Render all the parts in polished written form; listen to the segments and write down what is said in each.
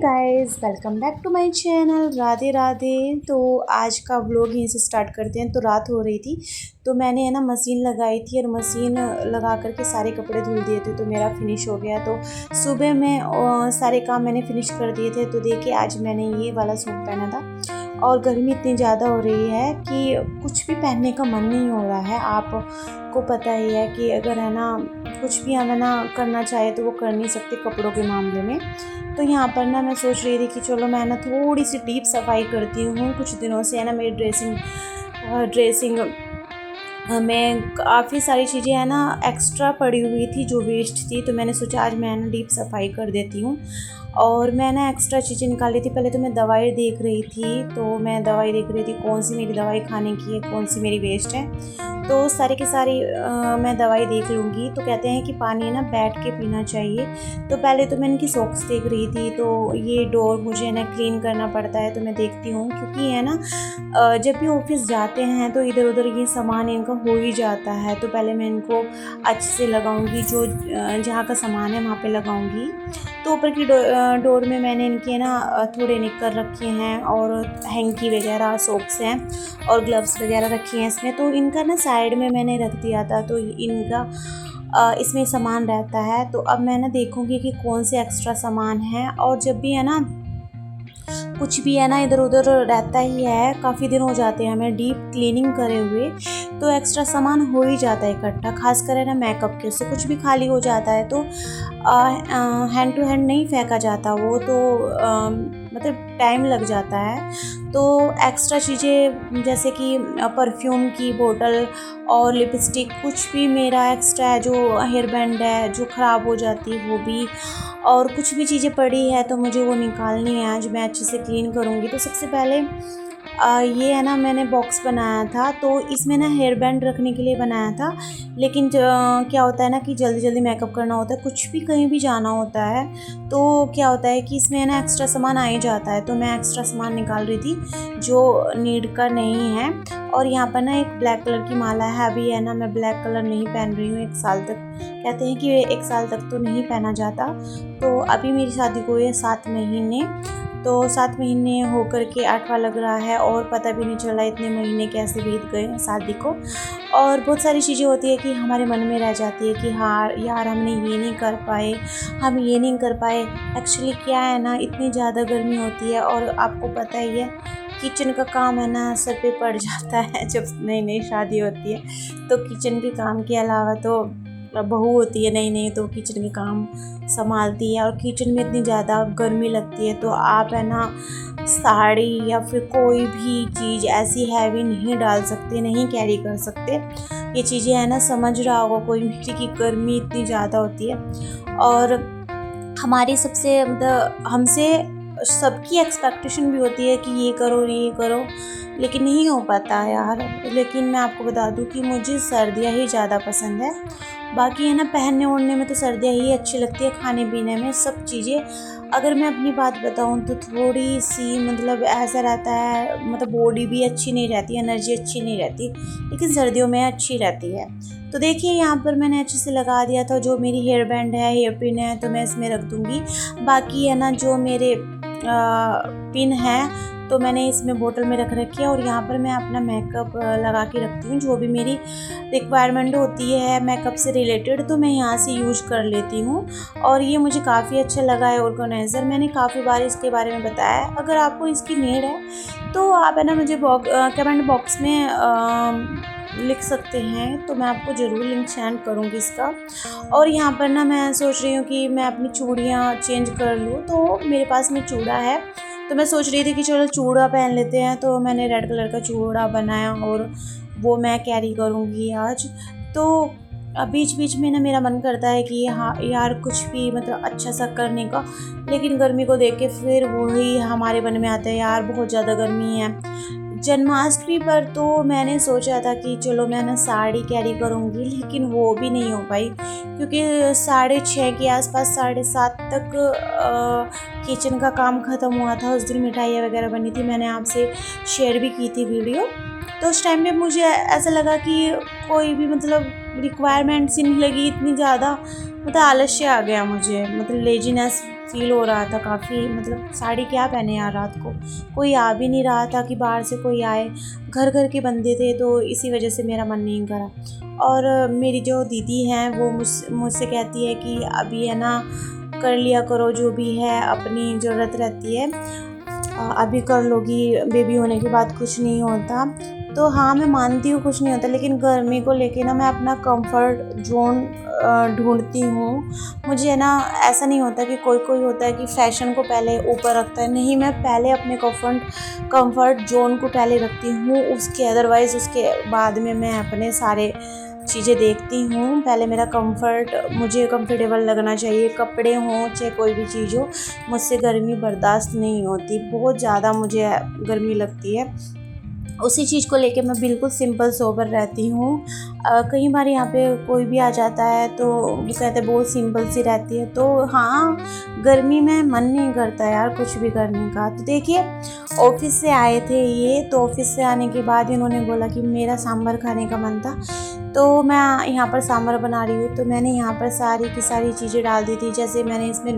Guys, welcome back to my channel. Radhe Radhe. तो आज का व्लॉग यहीं से स्टार्ट करते हैं। तो रात हो रही थी तो मैंने मशीन लगाई थी और मशीन लगा करके सारे कपड़े धुल दिए थे तो मेरा फिनिश हो गया। तो सुबह में सारे काम मैंने फिनिश कर दिए थे। तो देखिए आज मैंने ये वाला सूट पहना था और गर्मी इतनी ज़्यादा हो रही है कि कुछ भी पहनने का मन नहीं हो रहा है। आपको पता ही है कि अगर कुछ भी हमें करना चाहे तो वो कर नहीं सकते कपड़ों के मामले में। तो यहाँ पर मैं सोच रही थी कि चलो मैं थोड़ी सी डीप सफाई करती हूँ। कुछ दिनों से मेरी ड्रेसिंग में काफ़ी सारी चीज़ें एक्स्ट्रा पड़ी हुई थी जो वेस्ट थी। तो मैंने सोचा आज मैं डीप सफाई कर देती हूँ और मैं एक्स्ट्रा चीज़ें निकाली थी। पहले तो मैं दवाई देख रही थी, तो मैं दवाई देख रही थी कौन सी मेरी दवाई खाने की है, कौन सी मेरी वेस्ट है। तो सारी की सारी मैं दवाई देख लूँगी। तो कहते हैं कि पानी बैठ के पीना चाहिए। तो पहले तो मैं इनकी सॉक्स देख रही थी। तो ये डोर मुझे क्लीन करना पड़ता है तो मैं देखती हूँ, क्योंकि जब भी ऑफिस जाते हैं तो इधर उधर ये सामान इनका हो ही जाता है। तो पहले मैं इनको अच्छे से लगाऊंगी, जो जहाँ का सामान है वहाँ पे लगाऊंगी। तो ऊपर की डोर में मैंने इनके थोड़े निक्कर रखे हैं और हैंकी वगैरह सॉक्स हैं और ग्लव्स वगैरह रखी हैं इसमें। तो इनका साइड में मैंने रख दिया था तो इनका इसमें सामान रहता है। तो अब मैं देखूँगी कि कौन से एक्स्ट्रा सामान है। और जब भी कुछ भी इधर उधर रहता ही है, काफ़ी दिन हो जाते हैं हमें डीप क्लीनिंग करे हुए, तो एक्स्ट्रा सामान हो ही जाता है इकट्ठा। खासकर मेकअप के से कुछ भी खाली हो जाता है तो हैंड टू हैंड नहीं फेंका जाता वो, तो मतलब टाइम लग जाता है। तो एक्स्ट्रा चीज़ें जैसे कि परफ्यूम की बोतल और लिपस्टिक, कुछ भी मेरा एक्स्ट्रा है, जो हेयर बैंड है जो ख़राब हो जाती है वो भी, और कुछ भी चीज़ें पड़ी है तो मुझे वो निकालनी है। आज मैं अच्छे से क्लीन करूँगी। तो सबसे पहले ये मैंने बॉक्स बनाया था। तो इसमें हेयर बैंड रखने के लिए बनाया था, लेकिन क्या होता है कि जल्दी जल्दी मेकअप करना होता है, कुछ भी कहीं भी जाना होता है, तो क्या होता है कि इसमें एक्स्ट्रा सामान आ ही जाता है। तो मैं एक्स्ट्रा सामान निकाल रही थी जो नीड का नहीं है। और यहाँ पर एक ब्लैक कलर की माला है। अभी मैं ब्लैक कलर नहीं पहन रही हूँ, 1 साल तक, कहते हैं कि 1 साल तक तो नहीं पहना जाता। तो अभी मेरी शादी को ये 7 महीने, तो 7 महीने होकर के 8वां लग रहा है और पता भी नहीं चला इतने महीने कैसे बीत गए शादी को। और बहुत सारी चीज़ें होती है कि हमारे मन में रह जाती है कि हाँ यार हमने ये नहीं कर पाए, हम ये नहीं कर पाए। एक्चुअली क्या है इतनी ज़्यादा गर्मी होती है और आपको पता ही है किचन का काम सर पे पड़ जाता है जब नई नई शादी होती है। तो किचन के काम के अलावा तो बहू होती है नई नई, तो किचन के काम संभालती है और किचन में इतनी ज़्यादा गर्मी लगती है। तो आप साड़ी या फिर कोई भी चीज़ ऐसी हैवी नहीं डाल सकते, नहीं कैरी कर सकते। ये चीज़ें समझ रहा होगा कोई मिट्टी की गर्मी इतनी ज़्यादा होती है। और हमारी सबसे मतलब हमसे सबकी एक्सपेक्टेशन भी होती है कि ये करो ये करो, लेकिन नहीं हो पाता यार। लेकिन मैं आपको बता दूं कि मुझे सर्दियाँ ही ज़्यादा पसंद है। बाकी पहनने ओढ़ने में तो सर्दियाँ ही अच्छी लगती है, खाने पीने में सब चीज़ें। अगर मैं अपनी बात बताऊं तो थोड़ी सी मतलब ऐसा रहता है, मतलब बॉडी भी अच्छी नहीं रहती, एनर्जी अच्छी नहीं रहती, लेकिन सर्दियों में अच्छी रहती है। तो देखिए यहाँ पर मैंने अच्छे से लगा दिया था। जो मेरी हेयर बैंड है, हेयर पिन है, तो मैं इसमें रख दूँगी। बाकी जो मेरे पिन है तो मैंने इसमें बोतल में रख रखी है। और यहाँ पर मैं अपना मेकअप लगा के रखती हूँ, जो भी मेरी रिक्वायरमेंट होती है मेकअप से रिलेटेड, तो मैं यहाँ से यूज कर लेती हूँ। और ये मुझे काफ़ी अच्छा लगा है ऑर्गेनाइज़र, मैंने काफ़ी बार इसके बारे में बताया है। अगर आपको इसकी नीड है तो आप मुझे कमेंट बॉक्स में लिख सकते हैं, तो मैं आपको ज़रूर लिंक सेंड करूँगी इसका। और यहाँ पर मैं सोच रही हूँ कि मैं अपनी चूड़ियाँ चेंज कर लूँ। तो मेरे पास में चूड़ा है, तो मैं सोच रही थी कि चलो चूड़ा पहन लेते हैं। तो मैंने रेड कलर का चूड़ा बनाया और वो मैं कैरी करूँगी आज। तो बीच बीच में मेरा मन करता है कि हाँ यार कुछ भी मतलब अच्छा सा करने का, लेकिन गर्मी को देख के फिर वही हमारे मन में आता है यार बहुत ज़्यादा गर्मी है। जन्माष्टमी पर तो मैंने सोचा था कि चलो मैं साड़ी कैरी करूँगी, लेकिन वो भी नहीं हो पाई, क्योंकि 6:30 के आसपास 7:30 तक किचन का काम ख़त्म हुआ था। उस दिन मिठाइयाँ वगैरह बनी थी, मैंने आपसे शेयर भी की थी वीडियो। तो उस टाइम पे मुझे ऐसा लगा कि कोई भी मतलब रिक्वायरमेंट्स ही नहीं लगी इतनी ज़्यादा, मतलब आलस्य आ गया मुझे, मतलब लेजीनेस फील हो रहा था काफ़ी, मतलब साड़ी क्या पहने यार रात को, कोई आ भी नहीं रहा था कि बाहर से कोई आए, घर घर के बंदे थे, तो इसी वजह से मेरा मन नहीं करा। और मेरी जो दीदी हैं वो मुझसे कहती है कि अभी है ना कर लिया करो, जो भी है अपनी ज़रूरत रहती है, अभी कर लोगी, बेबी होने के बाद कुछ नहीं होता। तो हाँ, मैं मानती हूँ कुछ नहीं होता, लेकिन गर्मी को लेके ना मैं अपना कंफर्ट जोन ढूंढती हूँ। मुझे है ना ऐसा नहीं होता कि कोई कोई होता है कि फ़ैशन को पहले ऊपर रखता है, नहीं, मैं पहले अपने कंफर्ट जोन को पहले रखती हूँ, उसके अदरवाइज़ उसके बाद में मैं अपने सारे चीज़ें देखती हूँ। पहले मेरा मुझे कंफर्टेबल लगना चाहिए, कपड़े हों चाहे कोई भी चीज़ हो। मुझसे गर्मी बर्दाश्त नहीं होती, बहुत ज़्यादा मुझे गर्मी लगती है। उसी चीज़ को लेके मैं बिल्कुल सिंपल सोबर रहती हूँ। कई बार यहाँ पे कोई भी आ जाता है तो वो कहते हैं बहुत सिंपल सी रहती है, तो हाँ, गर्मी में मन नहीं करता यार कुछ भी करने का। तो देखिए, ऑफिस से आए थे ये, तो ऑफिस से आने के बाद इन्होंने बोला कि मेरा सांभर खाने का मन था, तो मैं यहाँ पर सांभर बना रही हूँ। तो मैंने यहाँ पर सारी की सारी चीज़ें डाल दी थी, जैसे मैंने इसमें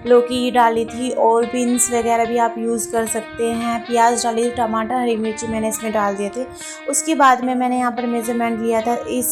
लौकी डाली थी, और बीन्स वगैरह भी आप यूज़ कर सकते हैं, प्याज डाली थी, टमाटर, हरी मिर्ची मैंने इसमें डाल दिए थे। उसके बाद में मैंने यहाँ पर मेज़रमेंट लिया था, इस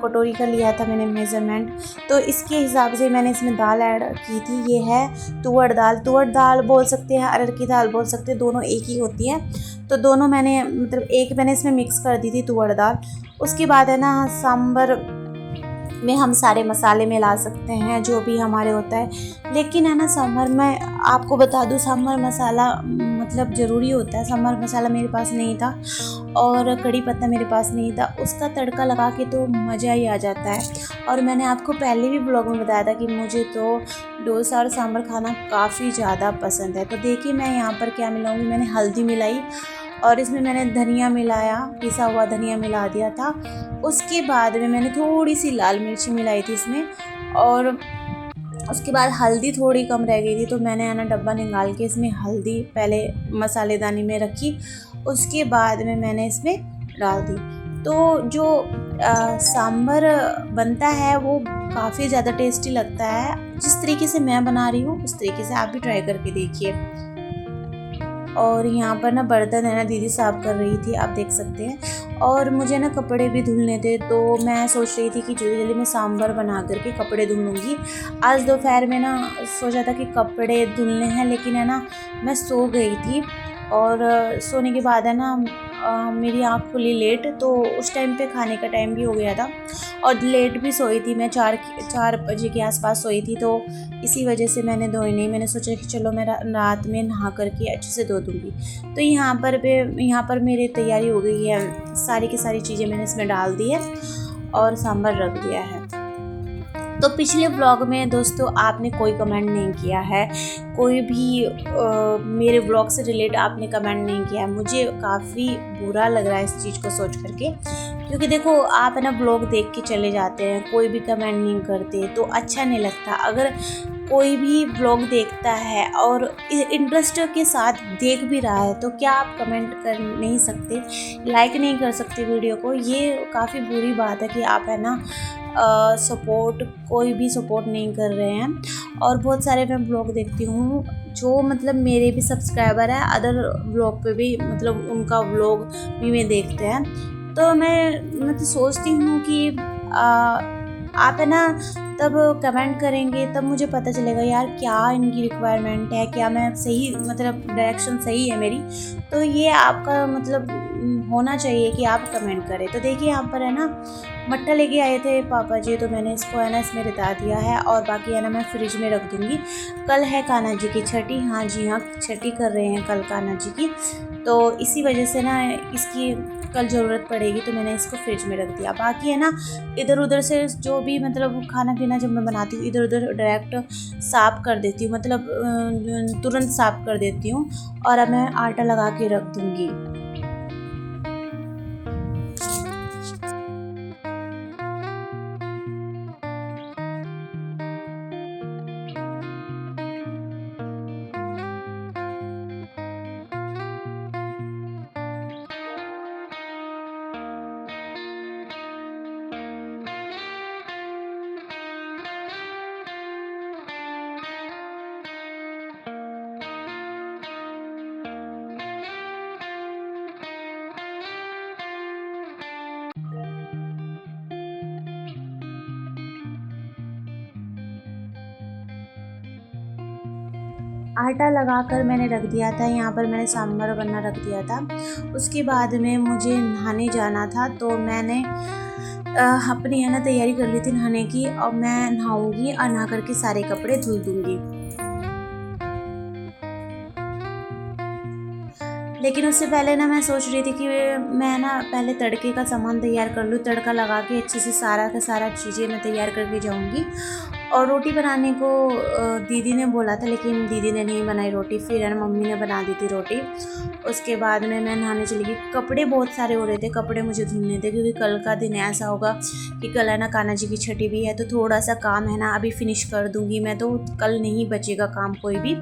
कटोरी का लिया था मैंने मेज़रमेंट, तो इसके हिसाब से मैंने इसमें दाल ऐड की थी। ये है तुअर दाल बोल सकते हैं, अरहर की दाल बोल सकते हैं, दोनों एक ही होती है। तो दोनों मैंने मतलब एक मैंने इसमें मिक्स कर दी थी तुअर दाल। उसके बाद है ना सांभर में हम सारे मसाले मिला सकते हैं जो भी हमारे होता है, लेकिन है ना सांभर में आपको बता दूं, सांभर मसाला मतलब ज़रूरी होता है। सांभर मसाला मेरे पास नहीं था और कड़ी पत्ता मेरे पास नहीं था, उसका तड़का लगा के तो मज़ा ही आ जाता है। और मैंने आपको पहले भी ब्लॉग में बताया था कि मुझे तो डोसा और सांभर खाना काफ़ी ज़्यादा पसंद है। तो देखिए मैं यहाँ पर क्या मिलाऊंगी, मैंने हल्दी मिलाई और इसमें मैंने धनिया मिलाया, पिसा हुआ धनिया मिला दिया था। उसके बाद में मैंने थोड़ी सी लाल मिर्ची मिलाई थी इसमें, और उसके बाद हल्दी थोड़ी कम रह गई थी, तो मैंने है ना डब्बा निकाल के इसमें हल्दी पहले मसालेदानी में रखी, उसके बाद में मैंने इसमें डाल दी। तो जो सांभर बनता है वो काफ़ी ज़्यादा टेस्टी लगता है। जिस तरीके से मैं बना रही हूँ उस तरीके से आप भी ट्राई करके देखिए। और यहाँ पर ना बर्तन है ना दीदी साफ़ कर रही थी, आप देख सकते हैं। और मुझे ना कपड़े भी धुलने थे, तो मैं सोच रही थी कि जल्दी जल्दी मैं सांभर बना करके कपड़े धुल लूँगी। आज दोपहर में ना सोचा था कि कपड़े धुलने हैं, लेकिन है ना मैं सो गई थी, और सोने के बाद है ना मेरी आँख खुली लेट, तो उस टाइम पे खाने का टाइम भी हो गया था, और लेट भी सोई थी मैं, 4 बजे के आसपास सोई थी, तो इसी वजह से मैंने धोई नहीं। मैंने सोचा कि चलो मैं रात में नहा करके अच्छे से धो दूँगी। तो यहाँ पर मेरी तैयारी हो गई है, सारी की सारी चीज़ें मैंने इसमें डाल दी है और सांभर रख दिया है। तो पिछले ब्लॉग में दोस्तों आपने कोई कमेंट नहीं किया है, कोई भी मेरे ब्लॉग से रिलेट आपने कमेंट नहीं किया है। मुझे काफ़ी बुरा लग रहा है इस चीज़ को सोच करके, क्योंकि देखो आप है ना ब्लॉग देख के चले जाते हैं, कोई भी कमेंट नहीं करते तो अच्छा नहीं लगता। अगर कोई भी ब्लॉग देखता है और इंटरेस्ट के साथ देख भी रहा है, तो क्या आप कमेंट कर नहीं सकते, लाइक नहीं कर सकते वीडियो को? ये काफ़ी बुरी बात है कि आप है ना कोई भी सपोर्ट नहीं कर रहे हैं। और बहुत सारे मैं ब्लॉग देखती हूँ जो मतलब मेरे भी सब्सक्राइबर है, अदर ब्लॉग पे भी मतलब उनका ब्लॉग भी मैं देखते हैं। तो मैं तो सोचती हूँ कि आप है ना तब कमेंट करेंगे, तब मुझे पता चलेगा यार क्या इनकी रिक्वायरमेंट है, क्या मैं सही मतलब डायरेक्शन सही है मेरी। तो ये आपका मतलब होना चाहिए कि आप कमेंट करें। तो देखिए यहाँ पर है ना मट्ठा लेके आए थे पापा जी, तो मैंने इसको है ना इसमें रिता दिया है, और बाकी है ना मैं फ्रिज में रख दूँगी। कल है कान्हा जी की छठी, हाँ जी हाँ, छठी कर रहे हैं कल कान्हा जी की, तो इसी वजह से ना इसकी कल ज़रूरत पड़ेगी, तो मैंने इसको फ्रिज में रख दिया। बाकी है ना इधर उधर से जो भी मतलब खाना पीना जब मैं बनाती हूँ इधर उधर डायरेक्ट साफ़ कर देती हूँ, मतलब तुरंत साफ़ कर देती हूँ, और अब मैं आटा लगा के रख दूँगी। आटा लगाकर मैंने रख दिया था। यहाँ पर मैंने सांभर बनना रख दिया था। उसके बाद में मुझे नहाने जाना था, तो मैंने अपनी है ना तैयारी कर ली थी नहाने की। और मैं नहाऊंगी और नहा करके सारे कपड़े धुल दूँगी। लेकिन उससे पहले ना मैं सोच रही थी कि मैं ना पहले तड़के का सामान तैयार कर लूँ। तड़का लगा के अच्छे से सारा का सारा चीज़ें मैं तैयार करके जाऊँगी। और रोटी बनाने को दीदी ने बोला था, लेकिन दीदी ने नहीं बनाई रोटी। फिर है ना मम्मी ने बना दी थी रोटी। उसके बाद में मैं नहाने चली गई। कपड़े बहुत सारे हो रहे थे, कपड़े मुझे धुलने थे, क्योंकि कल का दिन ऐसा होगा कि कल है ना कान्हा जी की छठी भी है। तो थोड़ा सा काम है ना अभी फिनिश कर दूँगी मैं, तो कल नहीं बचेगा काम कोई भी।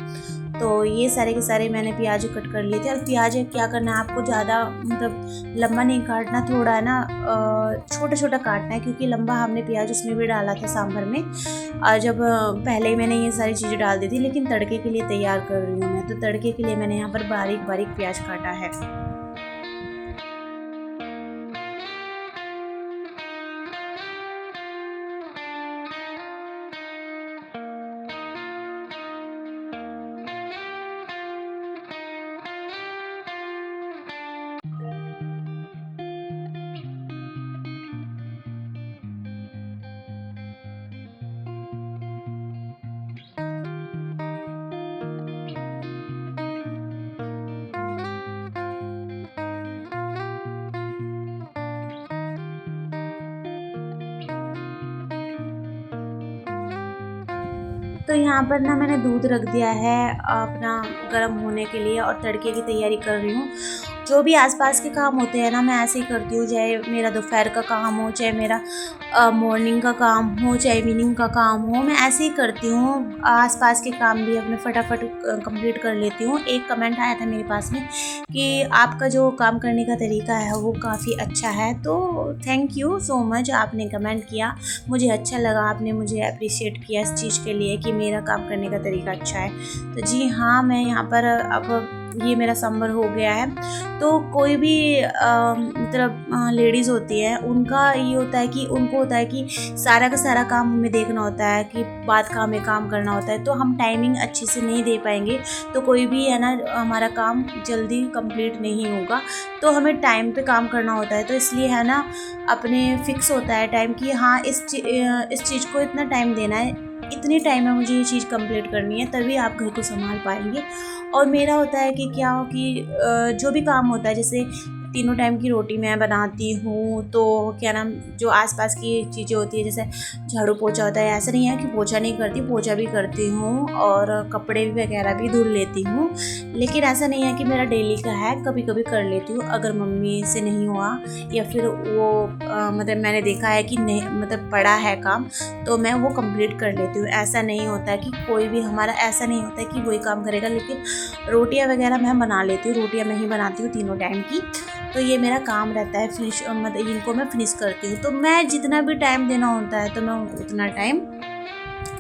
तो ये सारे के सारे मैंने प्याज कट कर लिए थे। और प्याज क्या करना है आपको, ज़्यादा मतलब लंबा नहीं काटना, थोड़ा है ना छोटा छोटा काटना है, क्योंकि लंबा हमने प्याज उसमें भी डाला था सांभर में। और जब पहले ही मैंने ये सारी चीज़ें डाल दी थी, लेकिन तड़के के लिए तैयार कर रही हूँ मैं। तो तड़के के लिए मैंने यहाँ पर बारीक बारीक प्याज काटा है। तो यहाँ पर ना मैंने दूध रख दिया है अपना गर्म होने के लिए, और तड़के की तैयारी कर रही हूँ। जो भी आसपास के काम होते हैं ना मैं ऐसे ही करती हूँ, चाहे मेरा दोपहर का काम हो, चाहे मेरा मॉर्निंग का काम हो, चाहे इवनिंग का काम हो, मैं ऐसे ही करती हूँ। आसपास के काम भी अपने फटाफट कंप्लीट कर लेती हूँ। एक कमेंट आया था मेरे पास में कि आपका जो काम करने का तरीका है वो काफ़ी अच्छा है। तो थैंक यू सो मच, आपने कमेंट किया, मुझे अच्छा लगा, आपने मुझे अप्रिशिएट किया इस चीज़ के लिए कि मेरा काम करने का तरीका अच्छा है। तो जी हाँ, मैं यहाँ पर अब ये मेरा सांभर हो गया है। तो कोई भी मतलब लेडीज़ होती है, उनका ये होता है कि उनको होता है कि सारा का सारा काम हमें देखना होता है, कि बाद का हमें काम करना होता है। तो हम टाइमिंग अच्छे से नहीं दे पाएंगे, तो कोई भी है ना हमारा काम जल्दी कंप्लीट नहीं होगा। तो हमें टाइम पे काम करना होता है। तो इसलिए है ना अपने फिक्स होता है टाइम कि हाँ इस चीज़ को इतना टाइम देना है, इतनी टाइम में मुझे ये चीज़ कंप्लीट करनी है, तभी आप घर को संभाल पाएंगे। और मेरा होता है कि क्या हो कि जो भी काम होता है, जैसे तीनों टाइम की रोटी मैं बनाती हूँ, तो क्या नाम जो आसपास की चीज़ें होती है, जैसे झाड़ू पोछा होता है, ऐसा नहीं है कि पोछा नहीं करती, पोछा भी करती हूँ और कपड़े भी वगैरह भी धुल लेती हूँ। लेकिन ऐसा नहीं है कि मेरा डेली का है, कभी कभी कर लेती हूँ अगर मम्मी से नहीं हुआ, या फिर वो मतलब मैंने देखा है कि नहीं मतलब पड़ा है काम, तो मैं वो कंप्लीट कर लेती हूँ। ऐसा नहीं होता है कि कोई भी हमारा ऐसा नहीं होता है कि वही काम करेगा। लेकिन रोटियां वगैरह मैं बना लेती हूँ, रोटियां मैं ही बनाती हूँ तीनों टाइम की। तो ये मेरा काम रहता है फिनिश, मतलब इनको मैं फिनिश करती हूँ। तो मैं जितना भी टाइम देना होता है तो मैं उतना टाइम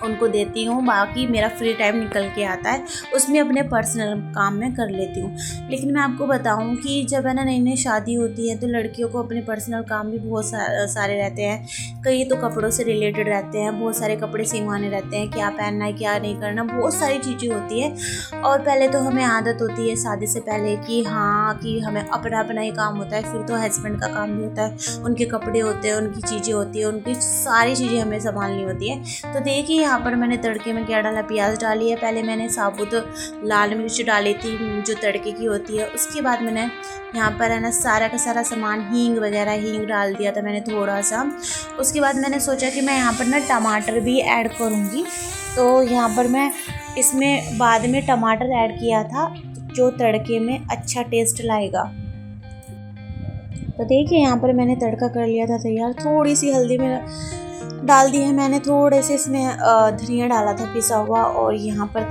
उनको देती हूँ। बाकी मेरा फ्री टाइम निकल के आता है, उसमें अपने पर्सनल काम में कर लेती हूँ। लेकिन मैं आपको बताऊँ कि जब है ना नई नई शादी होती है, तो लड़कियों को अपने पर्सनल काम भी बहुत सारे रहते हैं। कई तो कपड़ों से रिलेटेड रहते हैं, बहुत सारे कपड़े सिलवाने रहते हैं, क्या पहनना है क्या नहीं करना, बहुत सारी चीज़ें होती है। और पहले तो हमें आदत होती है शादी से पहले कि हाँ कि हमें अपना अपना ही काम होता है। फिर तो हस्बैंड का काम भी होता है, उनके कपड़े होते हैं, उनकी चीज़ें होती है, उनकी सारी चीज़ें हमें संभालनी होती है। तो देखिए यहाँ पर मैंने तड़के में क्या डाला, प्याज डाली है। पहले मैंने साबुत लाल मिर्च डाली थी जो तड़के की होती है। उसके बाद मैंने यहाँ पर है ना सारा का सारा सामान, हींग वगैरह, हींग डाल दिया था मैंने थोड़ा सा। उसके बाद मैंने सोचा कि मैं यहाँ पर ना टमाटर भी ऐड करूँगी। तो यहाँ पर मैं इसमें बाद में टमाटर ऐड किया था, जो तड़के में अच्छा टेस्ट लाएगा। तो देखिए यहाँ पर मैंने तड़का कर लिया था तैयार। थोड़ी सी हल्दी में डाल दी है मैंने, थोड़े से इसमें धनिया डाला था पिसा हुआ। और यहाँ पर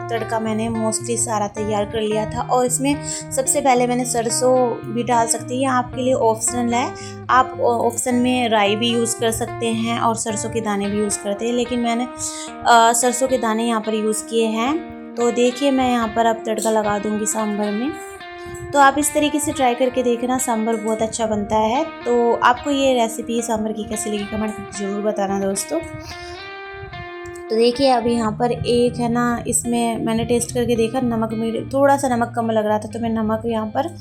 तड़का मैंने मोस्टली सारा तैयार कर लिया था। और इसमें सबसे पहले मैंने सरसों भी डाल सकती है, आपके लिए ऑप्शनल है। आप ऑप्शन में राई भी यूज़ कर सकते हैं और सरसों के दाने भी यूज़ करते हैं, लेकिन मैंने सरसों के दाने यहाँ पर यूज़ किए हैं। तो देखिए मैं यहाँ पर अब तड़का लगा दूँगी सांभर में। तो आप इस तरीके से ट्राई करके देखना, सांभर बहुत अच्छा बनता है। तो आपको ये रेसिपी सांभर की कैसी लगी कमेंट करके ज़रूर बताना दोस्तों। तो देखिए अब यहाँ पर एक है ना, इसमें मैंने टेस्ट करके देखा, नमक में थोड़ा सा नमक कम लग रहा था, तो मैं नमक यहाँ पर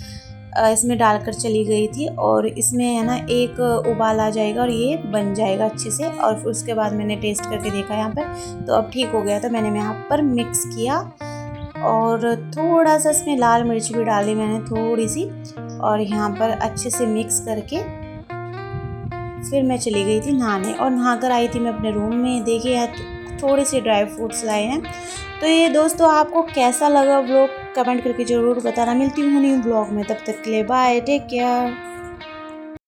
इसमें डालकर चली गई थी। और इसमें है ना एक उबाल आ जाएगा और ये बन जाएगा अच्छे से। और फिर उसके बाद मैंने टेस्ट करके देखा यहाँ पर, तो अब ठीक हो गया। तो मैंने यहाँ पर मिक्स किया और थोड़ा सा इसमें लाल मिर्च भी डाली मैंने थोड़ी सी, और यहाँ पर अच्छे से मिक्स करके फिर मैं चली गई थी नहाने। और नहा कर आई थी मैं अपने रूम में। देखिए यहाँ थोड़े से ड्राई फ्रूट्स लाए हैं। तो ये दोस्तों आपको कैसा लगा व्लॉग कमेंट करके ज़रूर बताना। मिलती हूँ न्यू ब्लॉग में, तब तक के लिए बाय, टेक केयर।